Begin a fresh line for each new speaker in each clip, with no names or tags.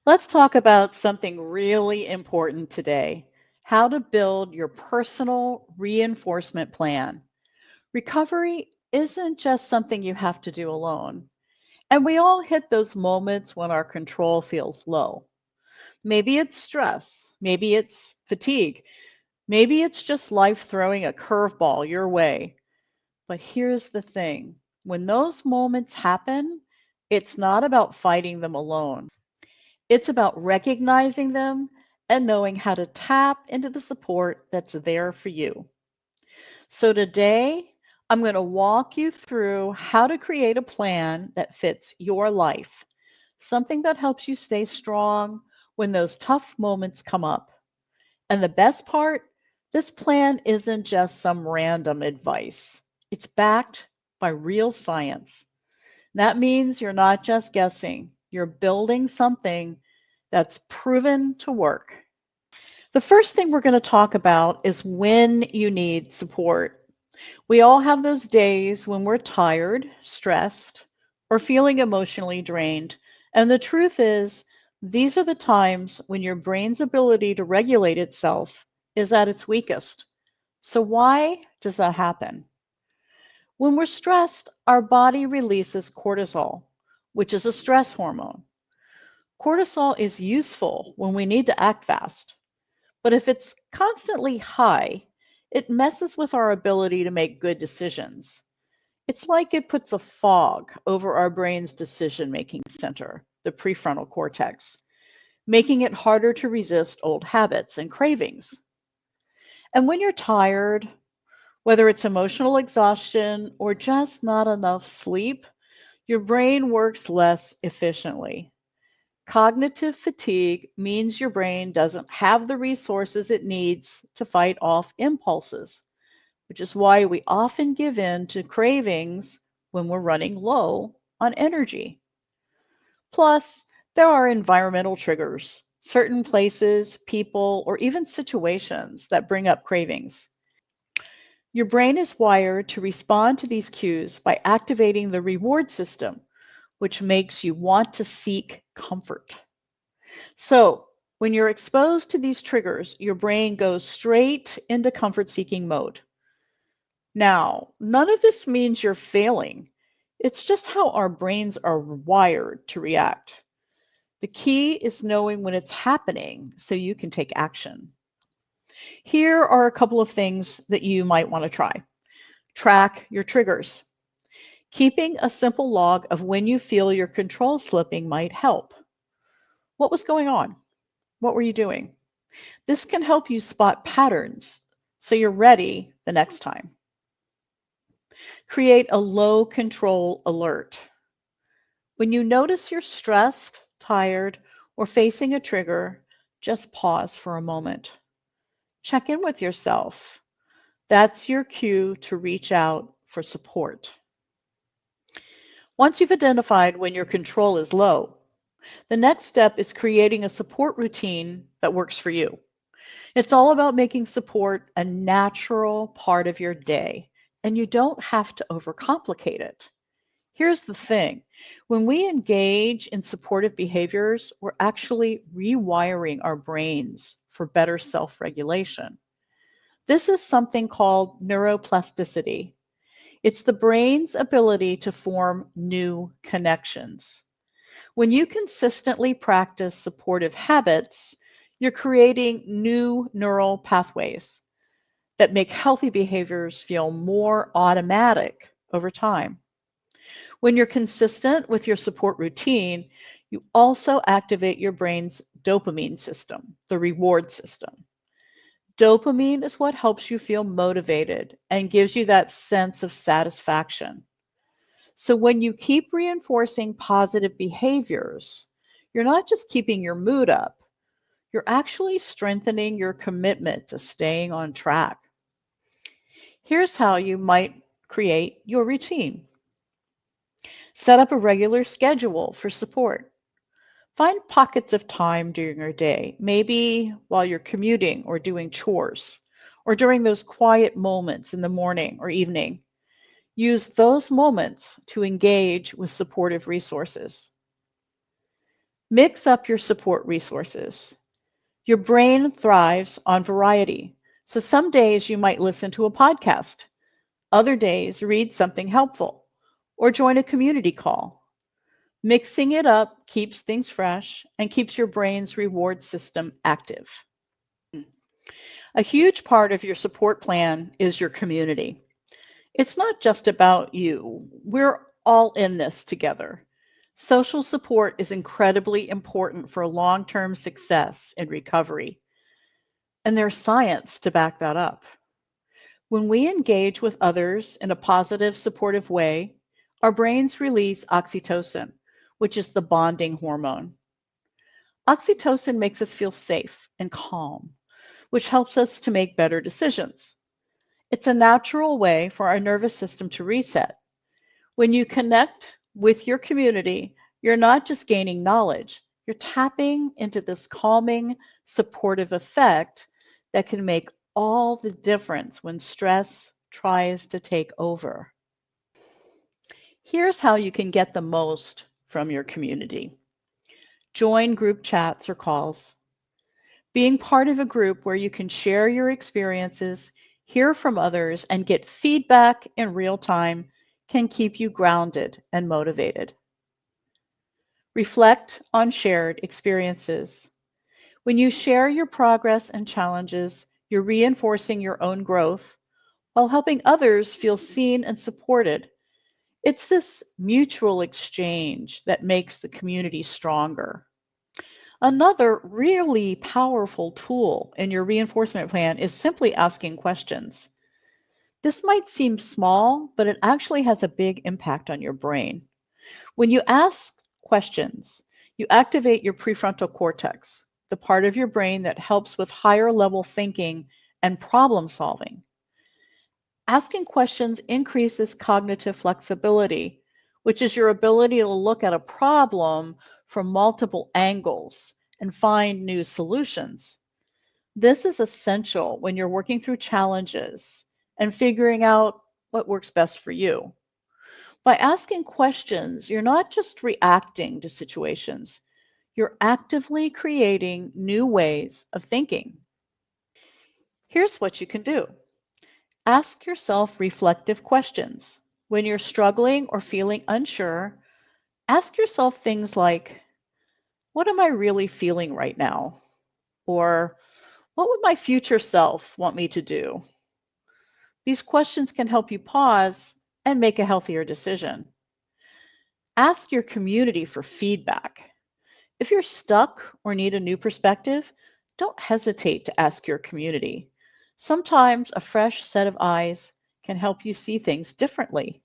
Let's talk about something really important today: how to build your personal reinforcement plan. Recovery isn't just something you have to do alone. And we all hit those moments when our control feels low. Maybe it's stress, maybe it's fatigue, maybe it's just life throwing a curveball your way. But here's the thing: when those moments happen, it's not about fighting them alone. It's about recognizing them and knowing how to tap into the support that's there for you. So today, I'm going to walk you through how to create a plan that fits your life, something that helps you stay strong when those tough moments come up. And the best part, this plan isn't just some random advice. It's backed by real science. That means you're not just guessing, you're building something that's proven to work. The first thing we're going to talk about is when you need support. We all have those days when we're tired, stressed, or feeling emotionally drained. And the truth is, these are the times when your brain's ability to regulate itself is at its weakest. So, why does that happen? When we're stressed, our body releases cortisol, which is a stress hormone. Cortisol is useful when we need to act fast, but if it's constantly high, it messes with our ability to make good decisions. It's like it puts a fog over our brain's decision making center, the prefrontal cortex, making it harder to resist old habits and cravings. And when you're tired, whether it's emotional exhaustion or just not enough sleep, your brain works less efficiently. Cognitive fatigue means your brain doesn't have the resources it needs to fight off impulses, which is why we often give in to cravings when we're running low on energy. Plus, there are environmental triggers, certain places, people, or even situations that bring up cravings. Your brain is wired to respond to these cues by activating the reward system, which makes you want to seek comfort. So, when you're exposed to these triggers, your brain goes straight into comfort seeking mode. Now, none of this means you're failing. It's just how our brains are wired to react. The key is knowing when it's happening so you can take action. Here are a couple of things that you might want to try. Track your triggers. Keeping a simple log of when you feel your control slipping might help. What was going on? What were you doing? This can help you spot patterns so you're ready the next time. Create a low control alert. When you notice you're stressed, tired, or facing a trigger, just pause for a moment. Check in with yourself. That's your cue to reach out for support. Once you've identified when your control is low, the next step is creating a support routine that works for you. It's all about making support a natural part of your day, and you don't have to overcomplicate it. Here's the thing: when we engage in supportive behaviors, we're actually rewiring our brains for better self regulation. This is something called neuroplasticity. It's the brain's ability to form new connections. When you consistently practice supportive habits, you're creating new neural pathways that make healthy behaviors feel more automatic over time. When you're consistent with your support routine, you also activate your brain's dopamine system, the reward system. Dopamine is what helps you feel motivated and gives you that sense of satisfaction. So when you keep reinforcing positive behaviors, you're not just keeping your mood up, you're actually strengthening your commitment to staying on track. Here's how you might create your routine. Set up a regular schedule for support. Find pockets of time during your day, maybe while you're commuting or doing chores, or during those quiet moments in the morning or evening. Use those moments to engage with supportive resources. Mix up your support resources. Your brain thrives on variety. So some days you might listen to a podcast, other days read something helpful, or join a community call. Mixing it up keeps things fresh and keeps your brain's reward system active. A huge part of your support plan is your community. It's not just about you. We're all in this together. Social support is incredibly important for long-term success in recovery, and there's science to back that up. When we engage with others in a positive, supportive way, our brains release oxytocin, which is the bonding hormone. Oxytocin makes us feel safe and calm, which helps us to make better decisions. It's a natural way for our nervous system to reset. When you connect with your community, you're not just gaining knowledge, you're tapping into this calming, supportive effect that can make all the difference when stress tries to take over. Here's how you can get the most from your community. Join group chats or calls. Being part of a group where you can share your experiences, hear from others, and get feedback in real time can keep you grounded and motivated. Reflect on shared experiences. When you share your progress and challenges, you're reinforcing your own growth while helping others feel seen and supported. It's this mutual exchange that makes the community stronger. Another really powerful tool in your reinforcement plan is simply asking questions. This might seem small, but it actually has a big impact on your brain. When you ask questions, you activate your prefrontal cortex, the part of your brain that helps with higher level thinking and problem solving. Asking questions increases cognitive flexibility, which is your ability to look at a problem from multiple angles and find new solutions. This is essential when you're working through challenges and figuring out what works best for you. By asking questions, you're not just reacting to situations, you're actively creating new ways of thinking. Here's what you can do. Ask yourself reflective questions. When you're struggling or feeling unsure, ask yourself things like, what am I really feeling right now? Or what would my future self want me to do? These questions can help you pause and make a healthier decision. Ask your community for feedback. If you're stuck or need a new perspective, don't hesitate to ask your community. Sometimes a fresh set of eyes can help you see things differently.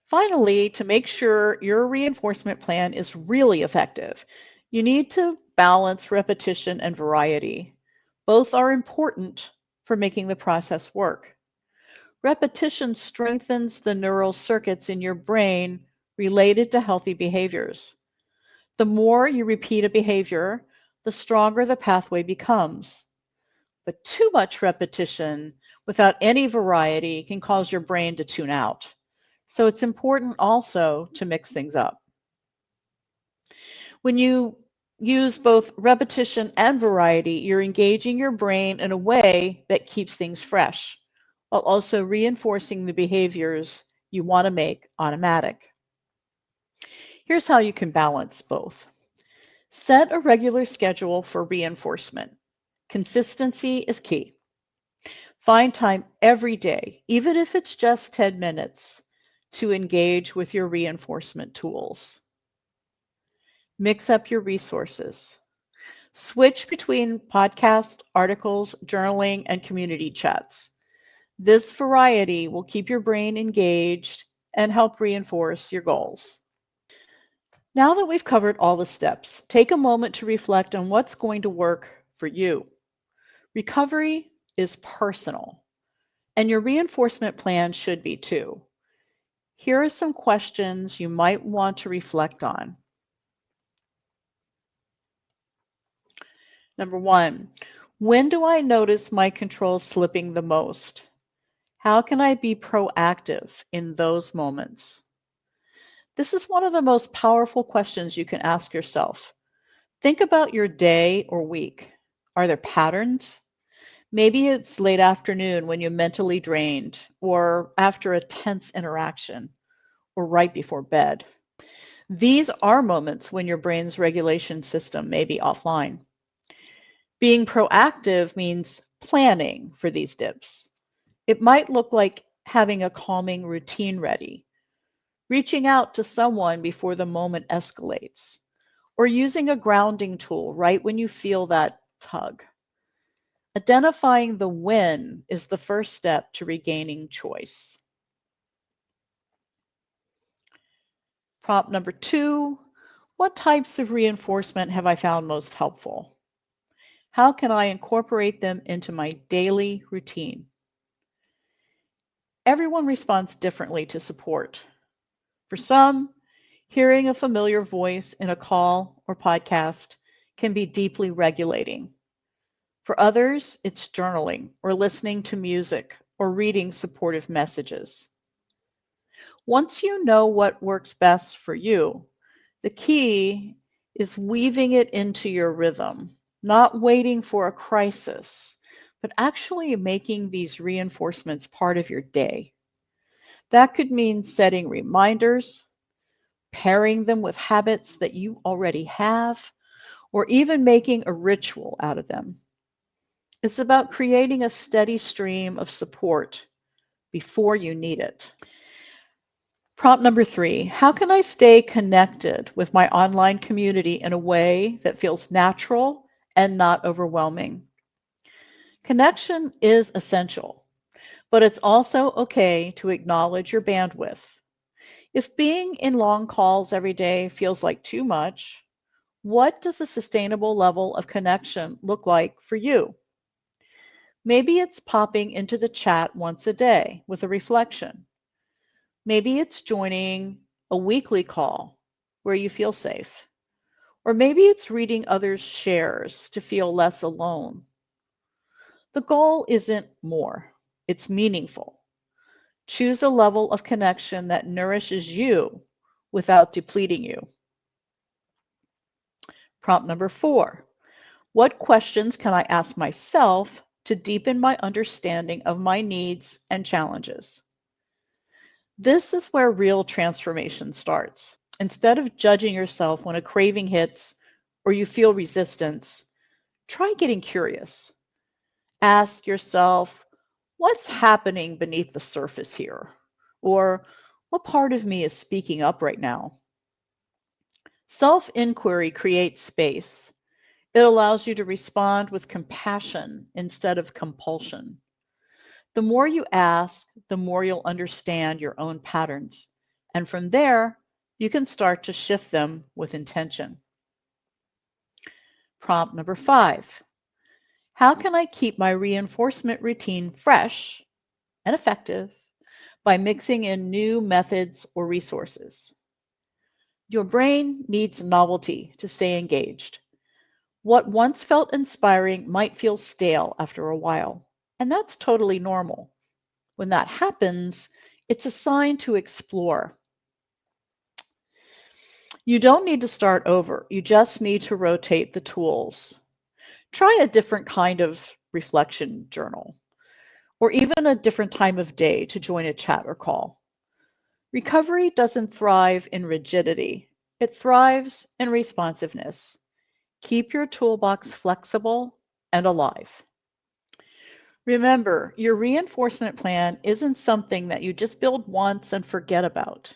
Finally, to make sure your reinforcement plan is really effective, you need to balance repetition and variety. Both are important for making the process work. Repetition strengthens the neural circuits in your brain related to healthy behaviors. The more you repeat a behavior, the stronger the pathway becomes. But too much repetition without any variety can cause your brain to tune out. So it's important also to mix things up. When you use both repetition and variety, you're engaging your brain in a way that keeps things fresh, while also reinforcing the behaviors you want to make automatic. Here's how you can balance both. Set a regular schedule for reinforcement. Consistency is key. Find time every day, even if it's just 10 minutes, to engage with your reinforcement tools. Mix up your resources. Switch between podcasts, articles, journaling, and community chats. This variety will keep your brain engaged and help reinforce your goals. Now that we've covered all the steps, take a moment to reflect on what's going to work for you. Recovery is personal, and your reinforcement plan should be too. Here are some questions you might want to reflect on. Number one, when do I notice my control slipping the most? How can I be proactive in those moments? This is one of the most powerful questions you can ask yourself. Think about your day or week. Are there patterns? Maybe it's late afternoon when you're mentally drained, or after a tense interaction, or right before bed. These are moments when your brain's regulation system may be offline. Being proactive means planning for these dips. It might look like having a calming routine ready, reaching out to someone before the moment escalates, or using a grounding tool right when you feel that tug. Identifying the when is the first step to regaining choice. Prompt number 2, what types of reinforcement have I found most helpful? How can I incorporate them into my daily routine? Everyone responds differently to support. For some, hearing a familiar voice in a call or podcast can be deeply regulating. For others, it's journaling or listening to music or reading supportive messages. Once you know what works best for you, the key is weaving it into your rhythm, not waiting for a crisis, but actually making these reinforcements part of your day. That could mean setting reminders, pairing them with habits that you already have, or even making a ritual out of them. It's about creating a steady stream of support before you need it. Prompt number 3, how can I stay connected with my online community in a way that feels natural and not overwhelming? Connection is essential, but it's also okay to acknowledge your bandwidth. If being in long calls every day feels like too much, what does a sustainable level of connection look like for you? Maybe it's popping into the chat once a day with a reflection. Maybe it's joining a weekly call where you feel safe. Or maybe it's reading others' shares to feel less alone. The goal isn't more, it's meaningful. Choose a level of connection that nourishes you without depleting you. Prompt number 4, what questions can I ask myself to deepen my understanding of my needs and challenges? This is where real transformation starts. Instead of judging yourself when a craving hits or you feel resistance, try getting curious. Ask yourself, what's happening beneath the surface here? Or what part of me is speaking up right now? Self inquiry creates space. It allows you to respond with compassion instead of compulsion. The more you ask, the more you'll understand your own patterns. And from there, you can start to shift them with intention. Prompt number 5, how can I keep my reinforcement routine fresh and effective by mixing in new methods or resources? Your brain needs novelty to stay engaged. What once felt inspiring might feel stale after a while, and that's totally normal. When that happens, it's a sign to explore. You don't need to start over, you just need to rotate the tools. Try a different kind of reflection journal, or even a different time of day to join a chat or call. Recovery doesn't thrive in rigidity, it thrives in responsiveness. Keep your toolbox flexible and alive. Remember, your reinforcement plan isn't something that you just build once and forget about.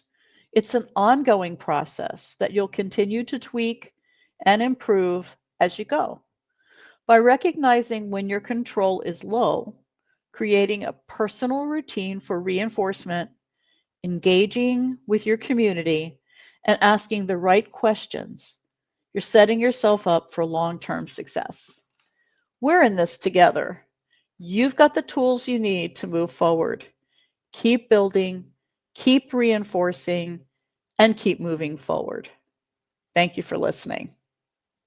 It's an ongoing process that you'll continue to tweak and improve as you go. By recognizing when your control is low, creating a personal routine for reinforcement, engaging with your community, and asking the right questions, you're setting yourself up for long-term success. We're in this together. You've got the tools you need to move forward. Keep building, keep reinforcing, and keep moving forward. Thank you for listening.